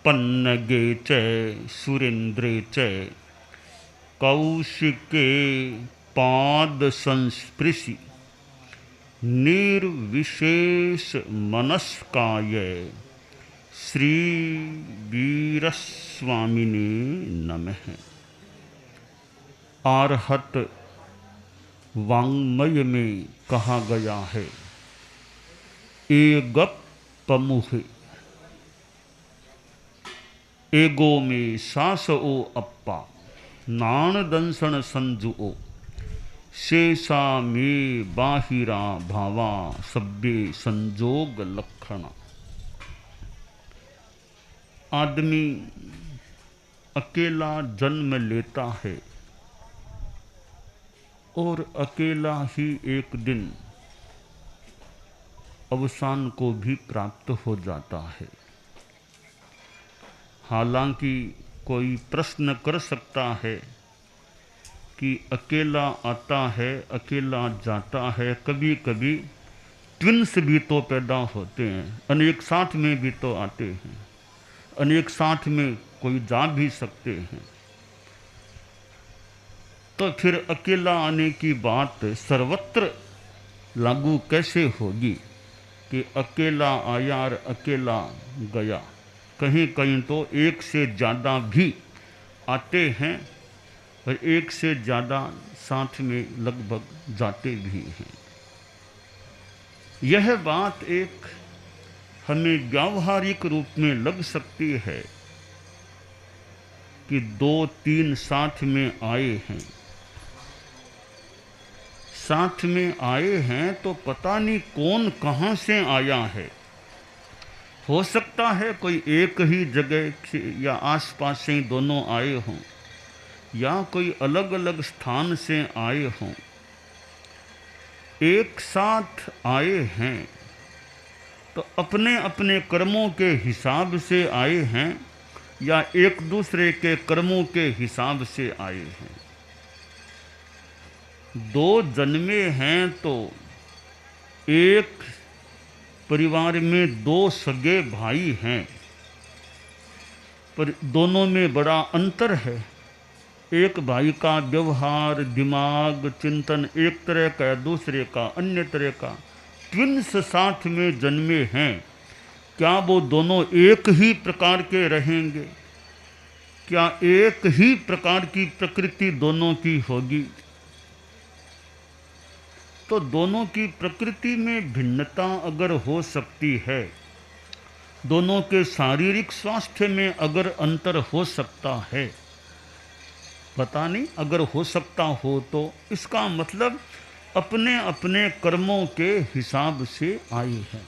पन्नगे च सुरेंद्रे च कौशिके पाद संस्पृशि निर्विशेष मनस्काय श्री वीरस्वामिने नमः। आर्हत वाङ्मय में कहा गया है, एगप पमुह एगो में सास ओ अप्पा नाण दंसन संजुओ शेषा में बाहिरा भावा सब्बे संजोग लक्षणा। आदमी अकेला जन्म लेता है और अकेला ही एक दिन अवसान को भी प्राप्त हो जाता है। हालांकि कोई प्रश्न कर सकता है कि अकेला आता है अकेला जाता है, कभी कभी ट्विन्स भी तो पैदा होते हैं, अनेक साथ में भी तो आते हैं, अनेक साथ में कोई जा भी सकते हैं। तो फिर अकेला आने की बात सर्वत्र लागू कैसे होगी कि अकेला आया और अकेला गया। कहीं कहीं तो एक से ज़्यादा भी आते हैं और एक से ज़्यादा साथ में लगभग जाते भी हैं। यह बात एक हमें व्यावहारिक रूप में लग सकती है कि 2-3 साथ में आए हैं, साथ में आए हैं तो पता नहीं कौन कहाँ से आया है। हो सकता है कोई एक ही जगह से या आसपास से ही दोनों आए हों, या कोई अलग अलग स्थान से आए हों। एक साथ आए हैं तो अपने अपने कर्मों के हिसाब से आए हैं या एक दूसरे के कर्मों के हिसाब से आए हैं। 2 जन्मे हैं तो एक परिवार में 2 सगे भाई हैं, पर दोनों में बड़ा अंतर है। एक भाई का व्यवहार, दिमाग, चिंतन एक तरह का, दूसरे का अन्य तरह का। ट्विन्स साथ में जन्मे हैं, क्या वो दोनों एक ही प्रकार के रहेंगे? क्या एक ही प्रकार की प्रकृति दोनों की होगी? तो दोनों की प्रकृति में भिन्नता अगर हो सकती है, दोनों के शारीरिक स्वास्थ्य में अगर अंतर हो सकता है, पता नहीं, अगर हो सकता हो तो इसका मतलब अपने अपने कर्मों के हिसाब से आए हैं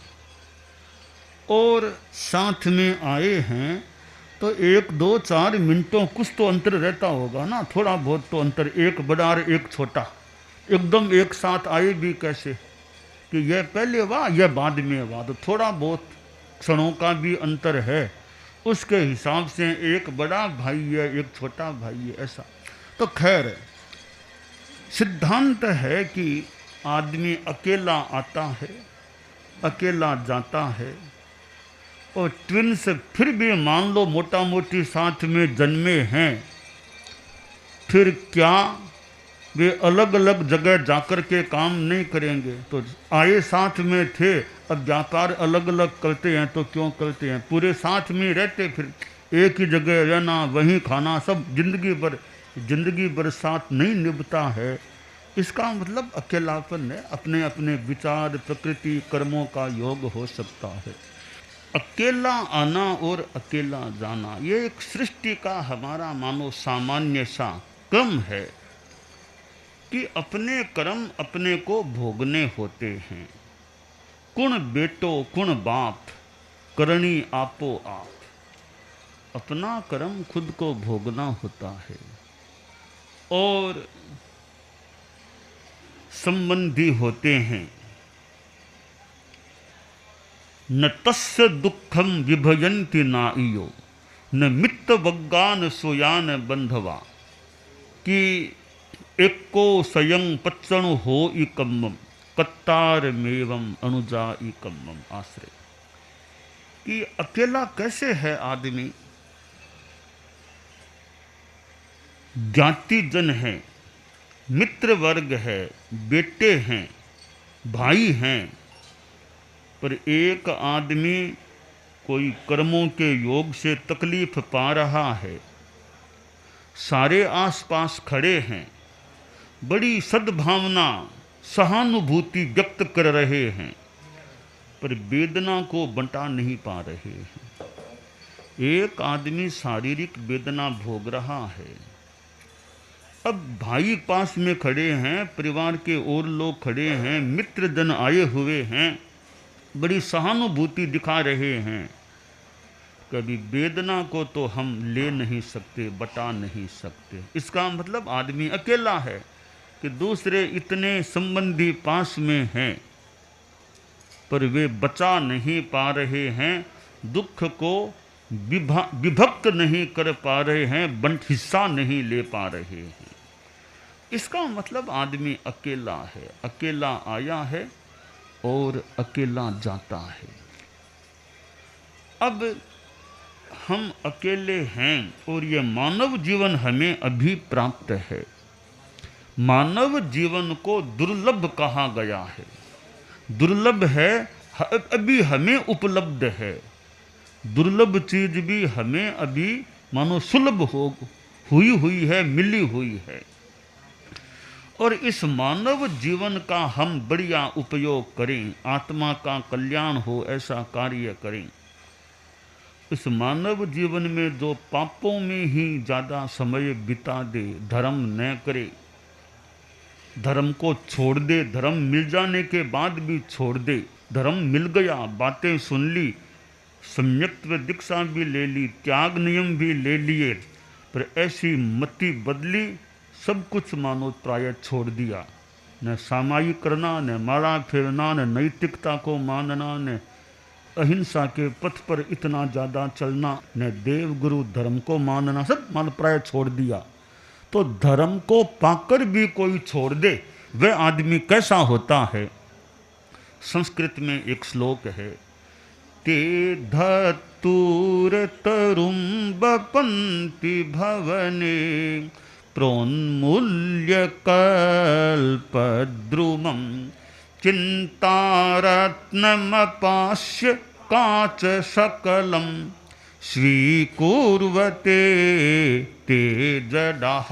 और साथ में आए हैं तो 1-2-4 मिनटों कुछ तो अंतर रहता होगा ना, थोड़ा बहुत तो अंतर, एक बड़ा और एक छोटा। एकदम एक साथ आए भी कैसे कि यह पहले वाह यह बाद में वाह, तो थोड़ा बहुत क्षणों का भी अंतर है। उसके हिसाब से एक बड़ा भाई है एक छोटा भाई है, ऐसा। तो खैर सिद्धांत है कि आदमी अकेला आता है अकेला जाता है, और ट्विन्स फिर भी मान लो मोटा मोटी साथ में जन्मे हैं, फिर क्या वे अलग अलग जगह जाकर के काम नहीं करेंगे? तो आए साथ में थे, अब व्यापार अलग अलग करते हैं तो क्यों करते हैं? पूरे साथ में रहते, फिर एक ही जगह रहना, वहीं खाना, सब जिंदगी भर साथ नहीं निभता है। इसका मतलब अकेलापन है, अपने अपने विचार, प्रकृति, कर्मों का योग हो सकता है। अकेला आना और अकेला जाना ये एक सृष्टि का हमारा मानो सामान्य सा क्रम है कि अपने कर्म अपने को भोगने होते हैं। कुण बेटो कुण बाप करनी आपो आप, अपना कर्म खुद को भोगना होता है। और संबंधी होते हैं, न तस्य दुखम विभजन्ति नाइयो न मित्त वग्गान सोयान बंधवा, कि एको स्वयं पच्चणु हो इकम्मम कत्तार मेवम अनुजा इकम्मम। आश्रय कि अकेला कैसे है आदमी ज्ञाति जन हैं, मित्र वर्ग है, बेटे हैं, भाई हैं, पर एक आदमी कोई कर्मों के योग से तकलीफ पा रहा है, सारे आसपास खड़े हैं, बड़ी सद्भावना सहानुभूति व्यक्त कर रहे हैं, पर वेदना को बंटा नहीं पा रहे हैं। एक आदमी शारीरिक वेदना भोग रहा है, अब भाई पास में खड़े हैं, परिवार के और लोग खड़े हैं, मित्र जन आए हुए हैं, बड़ी सहानुभूति दिखा रहे हैं। कभी वेदना को तो हम ले नहीं सकते, बटा नहीं सकते। इसका मतलब आदमी अकेला है कि दूसरे इतने संबंधी पास में हैं, पर वे बचा नहीं पा रहे हैं, दुख को विभक्त नहीं कर पा रहे हैं, बंट हिस्सा नहीं ले पा रहे हैं। इसका मतलब आदमी अकेला है, अकेला आया है और अकेला जाता है। अब हम अकेले हैं और ये मानव जीवन हमें अभी प्राप्त है। मानव जीवन को दुर्लभ कहा गया है, दुर्लभ है, अभी हमें उपलब्ध है। दुर्लभ चीज भी हमें अभी मानो सुलभ हुई है, मिली हुई है। और इस मानव जीवन का हम बढ़िया उपयोग करें, आत्मा का कल्याण हो ऐसा कार्य करें। इस मानव जीवन में जो पापों में ही ज़्यादा समय बिता दे, धर्म न करे, धर्म को छोड़ दे, धर्म मिल जाने के बाद भी छोड़ दे, धर्म मिल गया, बातें सुन ली, सम्यक्त्व दीक्षा भी ले ली, त्याग नियम भी ले लिए, पर ऐसी मति बदली, सब कुछ मानो प्राय छोड़ दिया। न सामायिक करना, न माला फेरना, न नैतिकता को मानना, न अहिंसा के पथ पर इतना ज़्यादा चलना, न देव गुरु धर्म को मानना, सब मान प्राय छोड़ दिया। तो धर्म को पाकर भी कोई छोड़ दे, वह आदमी कैसा होता है? संस्कृत में एक श्लोक है, ते धतुर तरुम बपन्ति भवने प्रोन्मूल्य कल्पद्रुमं चिन्तारत्नमपास्य काच सकलं स्वीकुर्वते ते जडाः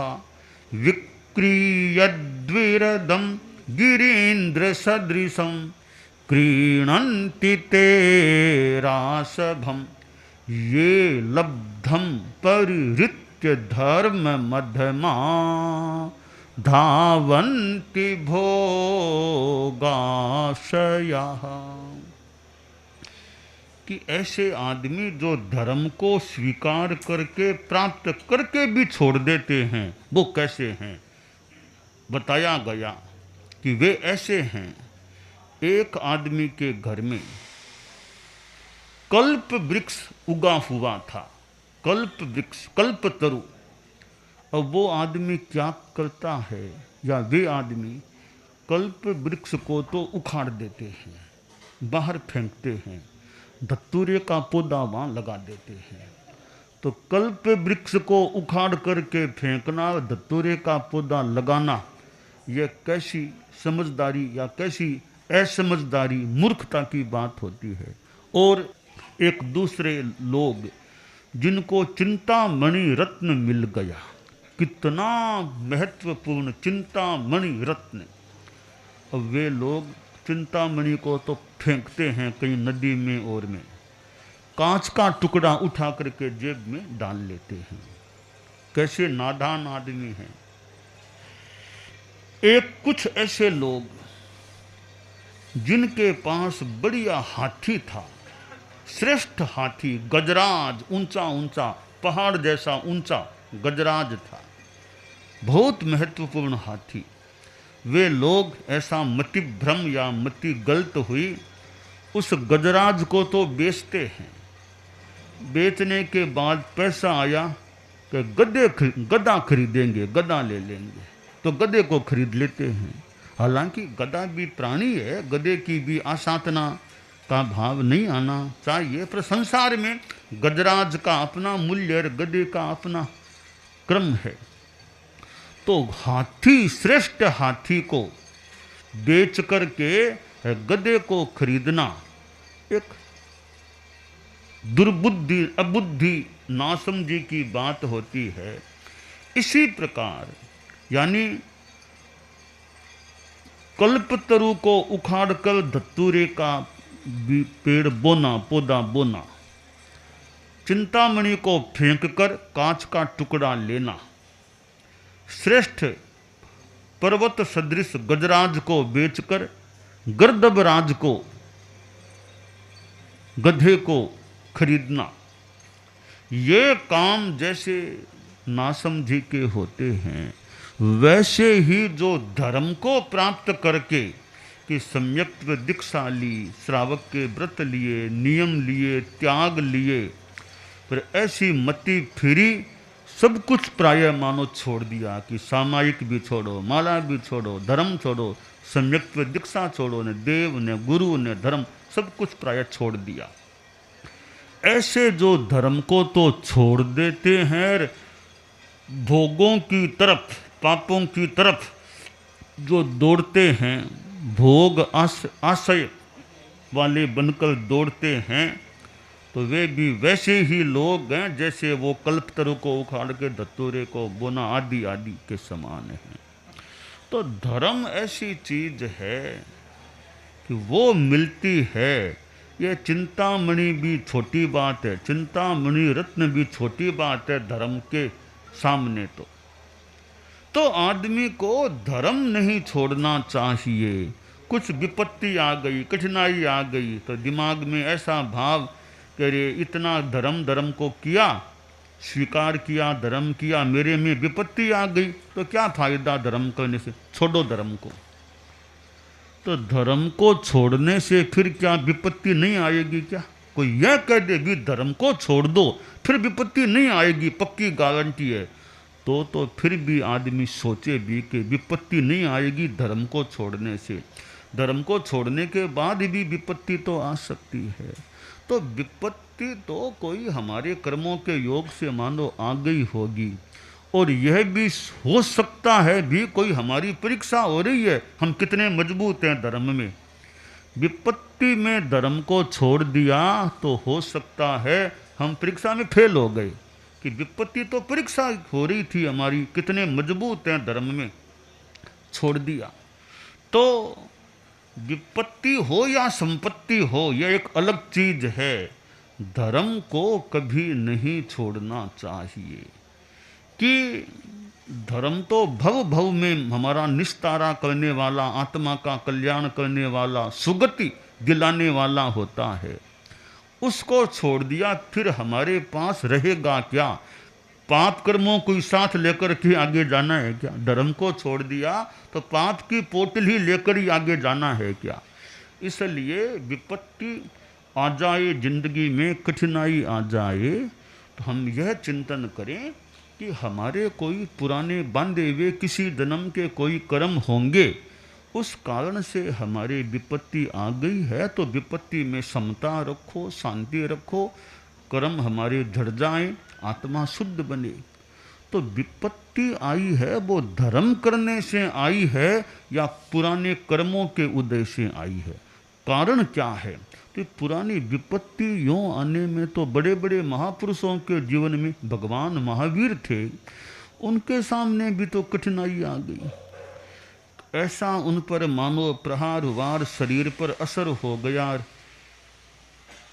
विक्रीयद्विरदं गिरीन्द्रसदृशं क्रीणन्ति ते रासभं ये लब्धं परिहृत्य धर्म मध्यमा धावन्ति भोगाशयाः। कि ऐसे आदमी जो धर्म को स्वीकार करके प्राप्त करके भी छोड़ देते हैं, वो कैसे हैं? बताया गया कि वे ऐसे हैं, एक आदमी के घर में कल्प वृक्ष उगा हुआ था, कल्प वृक्ष, कल्पतरु। अब वो आदमी क्या करता है, या वे आदमी कल्प वृक्ष को तो उखाड़ देते हैं, बाहर फेंकते हैं, धतूरे का पौधा वहाँ लगा देते हैं। तो कल्प वृक्ष को उखाड़ करके फेंकना, धतूरे का पौधा लगाना, यह कैसी समझदारी या कैसी असमझदारी, मूर्खता की बात होती है। और एक दूसरे लोग जिनको चिंतामणि रत्न मिल गया, कितना महत्वपूर्ण चिंतामणि रत्न, अब वे लोग चिंतामणि को तो फेंकते हैं कहीं नदी में और में, कांच का टुकड़ा उठा करके जेब में डाल लेते हैं। कैसे नादान आदमी हैं। एक कुछ ऐसे लोग जिनके पास बढ़िया हाथी था, श्रेष्ठ हाथी, गजराज, ऊंचा ऊंचा, पहाड़ जैसा ऊंचा गजराज था, बहुत महत्वपूर्ण हाथी। वे लोग ऐसा मति भ्रम या मति गलत हुई, उस गजराज को तो बेचते हैं। बेचने के बाद पैसा आया कि गधा खरीदेंगे, गधा ले लेंगे, तो गधे को खरीद लेते हैं। हालांकि गधा भी प्राणी है, गधे की भी आसाधना का भाव नहीं आना चाहिए, पर संसार में गजराज का अपना मूल्य और गधे का अपना क्रम है। तो हाथी, श्रेष्ठ हाथी को बेच करके गधे को खरीदना एक दुर्बुद्धि, अबुद्धि, नासमझी की बात होती है। इसी प्रकार यानी कल्पतरु को उखाड़कर धतूरे का पेड़ बोना, पौधा बोना, चिंतामणि को फेंककर कांच का टुकड़ा लेना, श्रेष्ठ पर्वत सदृश गजराज को बेचकर गर्दभराज को, गधे को खरीदना, ये काम जैसे नासमझी के होते हैं, वैसे ही जो धर्म को प्राप्त करके कि सम्यक्त्व दीक्षा ली, श्रावक के व्रत लिए, नियम लिए, त्याग लिए, पर ऐसी मति फिरी, सब कुछ प्राय मानो छोड़ दिया कि सामायिक भी छोड़ो, माला भी छोड़ो, धर्म छोड़ो, सम्यक्त्व दीक्षा छोड़ो, ने देव ने गुरु ने धर्म सब कुछ प्राय छोड़ दिया। ऐसे जो धर्म को तो छोड़ देते हैं, भोगों की तरफ, पापों की तरफ जो दौड़ते हैं, भोग आशय वाले बनकर दौड़ते हैं, तो वे भी वैसे ही लोग हैं जैसे वो कल्पतरु को उखाड़ के धतूरे को बोना आदि आदि के समान हैं। तो धर्म ऐसी चीज है कि वो मिलती है। ये चिंतामणि भी छोटी बात है, चिंतामणि रत्न भी छोटी बात है धर्म के सामने। तो आदमी को धर्म नहीं छोड़ना चाहिए। कुछ विपत्ति आ गई, कठिनाई आ गई, तो दिमाग में ऐसा भाव कि रे इतना धर्म को किया, स्वीकार किया, धर्म किया, मेरे में विपत्ति आ गई, तो क्या फायदा धर्म करने से, छोड़ो धर्म को। तो धर्म को छोड़ने से फिर क्या विपत्ति नहीं आएगी क्या? कोई यह कह दे भी धर्म को छोड़ दो फिर विपत्ति नहीं आएगी, पक्की गारंटी है, तो फिर भी आदमी सोचे भी कि विपत्ति नहीं आएगी धर्म को छोड़ने से। धर्म को छोड़ने के बाद भी विपत्ति तो आ सकती है। तो विपत्ति तो कोई हमारे कर्मों के योग से मानो आ गई होगी, और यह भी हो सकता है भी कोई हमारी परीक्षा हो रही है, हम कितने मजबूत हैं धर्म में। विपत्ति में धर्म को छोड़ दिया तो हो सकता है हम परीक्षा में फेल हो गए, कि विपत्ति तो परीक्षा हो रही थी हमारी, कितने मजबूत हैं धर्म में, छोड़ दिया। तो विपत्ति हो या संपत्ति हो, यह एक अलग चीज है। धर्म को कभी नहीं छोड़ना चाहिए, कि धर्म तो भव भव में हमारा निस्तारा करने वाला, आत्मा का कल्याण करने वाला, सुगति दिलाने वाला होता है। उसको छोड़ दिया फिर हमारे पास रहेगा क्या? पाप कर्मों को साथ लेकर के आगे जाना है क्या? धर्म को छोड़ दिया तो पाप की पोटल ही लेकर ही आगे जाना है क्या? इसलिए विपत्ति आ जाए, जिंदगी में कठिनाई आ जाए, तो हम यह चिंतन करें कि हमारे कोई पुराने बांधे हुए किसी जन्म के कोई कर्म होंगे, उस कारण से हमारे विपत्ति आ गई है, तो विपत्ति में समता रखो, शांति रखो, कर्म हमारे झड़ जाएं, आत्मा शुद्ध बने। तो विपत्ति आई है वो धर्म करने से आई है या पुराने कर्मों के उदय से आई है? कारण क्या है? तो पुरानी विपत्ति यों आने में तो बड़े बड़े महापुरुषों के जीवन में भगवान महावीर थे, उनके सामने भी तो कठिनाई आ गई। ऐसा उन पर मानो प्रहार वार शरीर पर असर हो गया,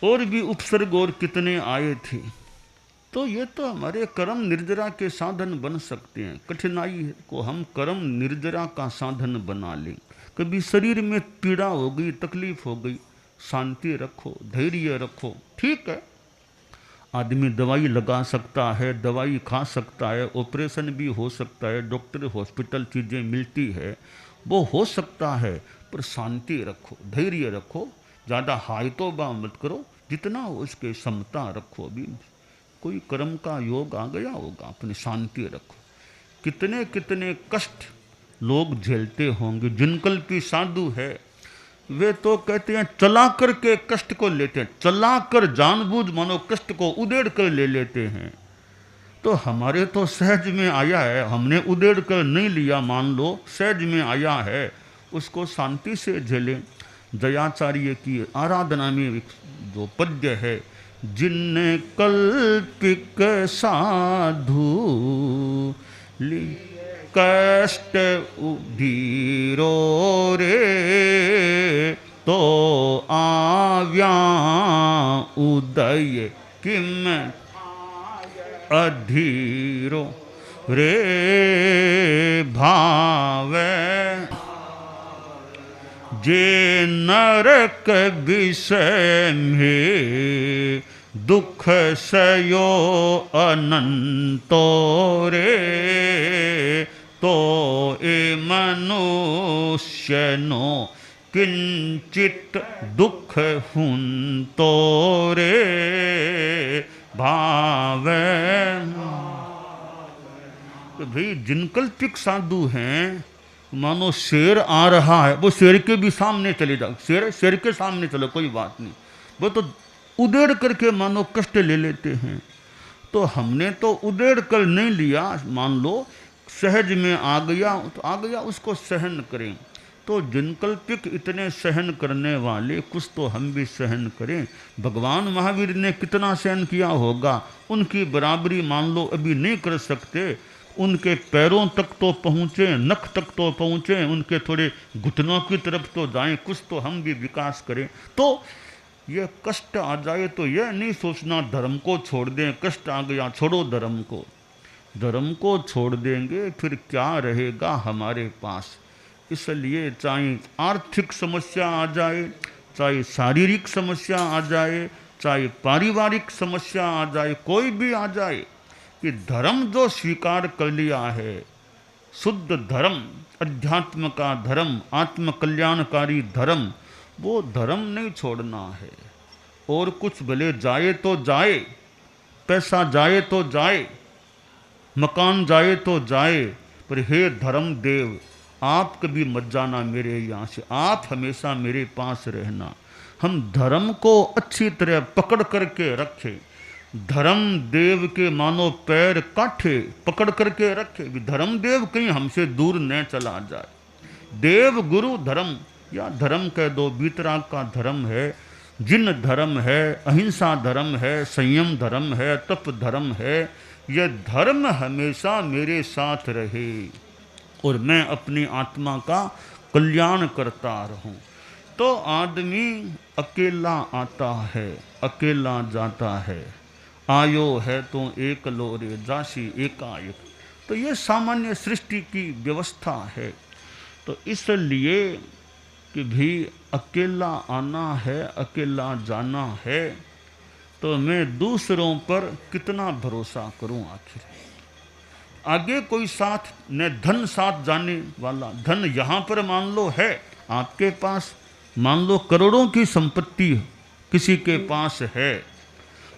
और भी उपसर्ग और कितने आए थे। तो ये तो हमारे कर्म निर्जरा के साधन बन सकते हैं। कठिनाई को हम कर्म निर्जरा का साधन बना लें। कभी शरीर में पीड़ा हो गई, तकलीफ हो गई, शांति रखो, धैर्य रखो, ठीक है। आदमी दवाई लगा सकता है, दवाई खा सकता है, ऑपरेशन भी हो सकता है, डॉक्टर हॉस्पिटल चीज़ें मिलती है, वो हो सकता है, पर शांति रखो, धैर्य रखो, ज़्यादा हाय तो बा मत करो, जितना हो उसके समता रखो। भी कोई कर्म का योग आ गया होगा, अपनी शांति रखो। कितने कितने कष्ट लोग झेलते होंगे। जिनकल्पी साधु है वे तो कहते हैं चला कर के कष्ट को लेते हैं, चला कर जानबूझ मानो कष्ट को उधेड़ कर ले लेते हैं। तो हमारे तो सहज में आया है, हमने उधेड़ कर नहीं लिया, मान लो सहज में आया है, उसको शांति से झेलें। जयाचार्य की आराधना में जो पद्य है, जिन्ने कल्पिक साधु ली कष्ट उधीरो रे, तो आव्या उदय किम अधीरो रे भावे, जे नरक विषय में दुख सयो अनंतो रे, तो ए मनुष्य नो किंचित दुख हुंतो रे भावे। तो भाई जिनकल्पिक साधु हैं, मानो शेर आ रहा है, वो शेर के भी सामने चले जाओ, शेर के सामने चलो, कोई बात नहीं, वो तो उधेड़ करके मानो कष्ट ले लेते हैं। तो हमने तो उधेड़ कर नहीं लिया, मान लो सहज में आ गया तो आ गया, उसको सहन करें। तो जिनकल्पिक इतने सहन करने वाले, कुछ तो हम भी सहन करें। भगवान महावीर ने कितना सहन किया होगा, उनकी बराबरी मान लो अभी नहीं कर सकते, उनके पैरों तक तो पहुँचे, नख तक तो पहुँचे, उनके थोड़े घुटनों की तरफ तो जाएं, कुछ तो हम भी विकास करें। तो ये कष्ट आ जाए तो यह नहीं सोचना धर्म को छोड़ दें, कष्ट आ गया छोड़ो धर्म को। धर्म को छोड़ देंगे फिर क्या रहेगा हमारे पास। इसलिए चाहे आर्थिक समस्या आ जाए, चाहे शारीरिक समस्या आ जाए, चाहे पारिवारिक समस्या आ जाए, कोई भी आ जाए, कि धर्म जो स्वीकार कर लिया है, शुद्ध धर्म, अध्यात्म का धर्म, आत्म कल्याणकारी धर्म, वो धर्म नहीं छोड़ना है। और कुछ भले जाए तो जाए, पैसा जाए तो जाए, मकान जाए तो जाए, पर हे धर्म देव, आप कभी मत जाना मेरे यहाँ से, आप हमेशा मेरे पास रहना। हम धर्म को अच्छी तरह पकड़ करके रखें, धर्म देव के मानो पैर काठे पकड़ करके रखे, धर्म देव कहीं हमसे दूर न चला जाए। देव गुरु धर्म, या धर्म कह दो, बीतराग का धर्म है, जिन धर्म है, अहिंसा धर्म है, संयम धर्म है, तप धर्म है, यह धर्म हमेशा मेरे साथ रहे और मैं अपनी आत्मा का कल्याण करता रहूं। तो आदमी अकेला आता है, अकेला जाता है, आयो है तो एक लोरे जासी एकाएक। तो ये सामान्य सृष्टि की व्यवस्था है। तो इसलिए कि भी अकेला आना है, अकेला जाना है, तो मैं दूसरों पर कितना भरोसा करूं। आखिर आगे कोई साथ न, धन साथ जाने वाला, धन यहाँ पर मान लो है आपके पास, मान लो करोड़ों की संपत्ति किसी के पास है,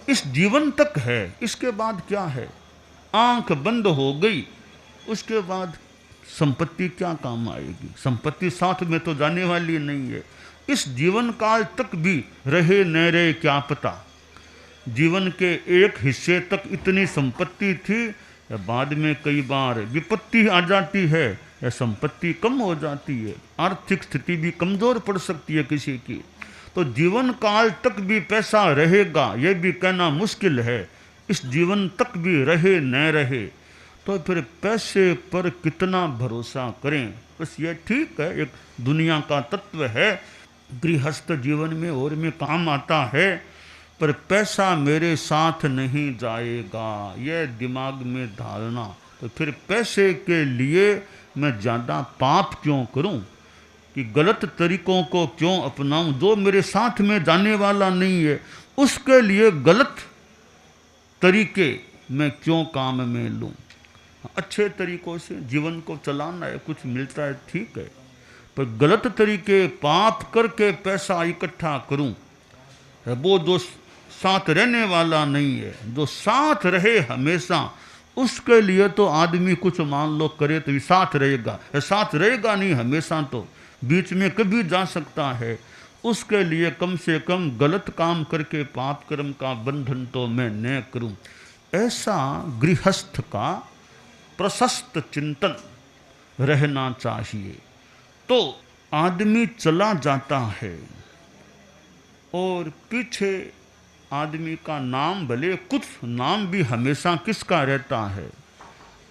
इस जीवन तक है, इसके बाद क्या है, आंख बंद हो गई, उसके बाद संपत्ति क्या काम आएगी। संपत्ति साथ में तो जाने वाली नहीं है। इस जीवन काल तक भी रहे न रहे क्या पता, जीवन के एक हिस्से तक इतनी संपत्ति थी, या बाद में कई बार विपत्ति आ जाती है, या संपत्ति कम हो जाती है, आर्थिक स्थिति भी कमजोर पड़ सकती है किसी की। तो जीवन काल तक भी पैसा रहेगा यह भी कहना मुश्किल है, इस जीवन तक भी रहे न रहे, तो फिर पैसे पर कितना भरोसा करें। बस ये ठीक है, एक दुनिया का तत्व है, गृहस्थ जीवन में और में काम आता है, पर पैसा मेरे साथ नहीं जाएगा, यह दिमाग में धारणा। तो फिर पैसे के लिए मैं ज़्यादा पाप क्यों करूं, कि गलत तरीकों को क्यों अपनाऊं, जो मेरे साथ में जाने वाला नहीं है उसके लिए गलत तरीके मैं क्यों काम में लूं। अच्छे तरीकों से जीवन को चलाना है, कुछ मिलता है ठीक है, पर गलत तरीके पाप करके पैसा इकट्ठा करूं, वो जो साथ रहने वाला नहीं है, जो साथ रहे हमेशा, उसके लिए तो आदमी कुछ मान लो करे तो साथ रहेगा, साथ रहेगा नहीं हमेशा, तो बीच में कभी जा सकता है। उसके लिए कम से कम गलत काम करके पाप कर्म का बंधन तो मैं न करूं। ऐसा गृहस्थ का प्रशस्त चिंतन रहना चाहिए। तो आदमी चला जाता है और पीछे आदमी का नाम, भले कुछ नाम भी हमेशा किसका रहता है।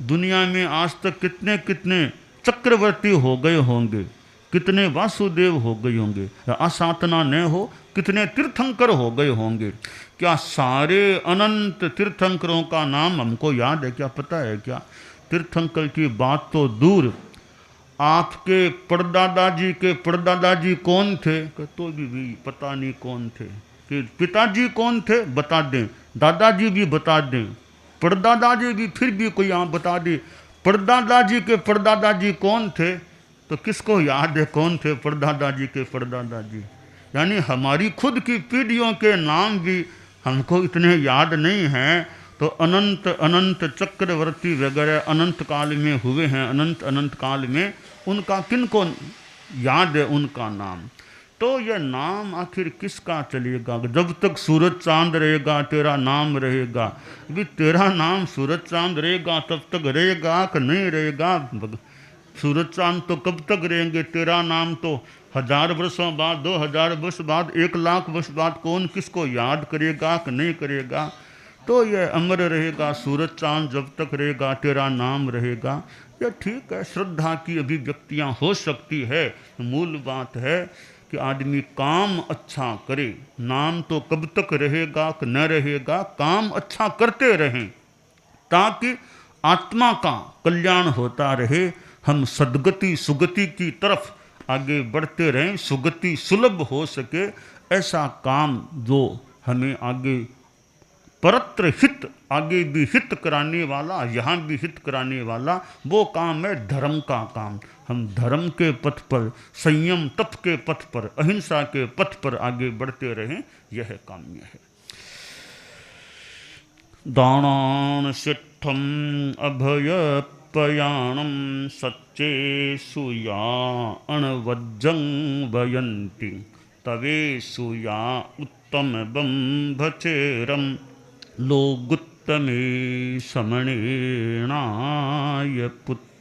दुनिया में आज तक कितने कितने चक्रवर्ती हो गए होंगे, कितने वासुदेव हो गए होंगे, असातना न हो कितने तीर्थंकर हो गए होंगे। क्या सारे अनंत तीर्थंकरों का नाम हमको याद है क्या, पता है क्या? तीर्थंकर की बात तो दूर, आपके परदादाजी के परदादाजी कौन थे? तो भी पता नहीं कौन थे। फिर पिताजी कौन थे? बता दें। दादाजी भी बता दें। परदादाजी भी फिर भी कोई आप बता दे। परदादाजी के परदादाजी कौन थे? तो किसको याद है कौन थे परदादाजी के परदादाजी? यानी हमारी खुद की पीढ़ियों के नाम भी हमको इतने याद नहीं हैं। तो अनंत अनंत चक्रवर्ती वगैरह अनंत काल में हुए हैं, अनंत अनंत काल में उनका किनको याद है उनका नाम? तो यह नाम आखिर किसका चलेगा? जब तक सूरज चांद रहेगा तेरा नाम रहेगा। भी तेरा नाम सूरज चांद रहेगा तब तक रहेगा कि नहीं रहेगा? सूरज चांद तो कब तक रहेंगे? तेरा नाम तो 1000 वर्षों बाद, 2000 वर्ष बाद, 1,00,000 वर्ष बाद कौन किसको याद करेगा कि नहीं करेगा? तो यह अमर रहेगा, सूरज चांद जब तक रहेगा तेरा नाम रहेगा। यह ठीक है, श्रद्धा की अभिव्यक्तियाँ हो सकती है। मूल बात है कि आदमी काम अच्छा करे। नाम तो कब तक रहेगा कि न रहेगा, काम अच्छा करते रहें ताकि आत्मा का कल्याण होता रहे, हम सद्गति सुगति की तरफ आगे बढ़ते रहें, सुगति सुलभ हो सके। ऐसा काम जो हमें आगे परत्र हित, आगे भी हित कराने वाला, यहाँ भी हित कराने वाला, वो काम है धर्म का काम। हम धर्म के पथ पर, संयम तप के पथ पर, अहिंसा के पथ पर आगे बढ़ते रहें, यह काम्य है। दानान सिद्धम अभय पयाणम सच्चे सुया अणवज्जं वयंती तवे सुया उत्तम बंभचेरम लोगुत्तमे समणेनाय पुत्र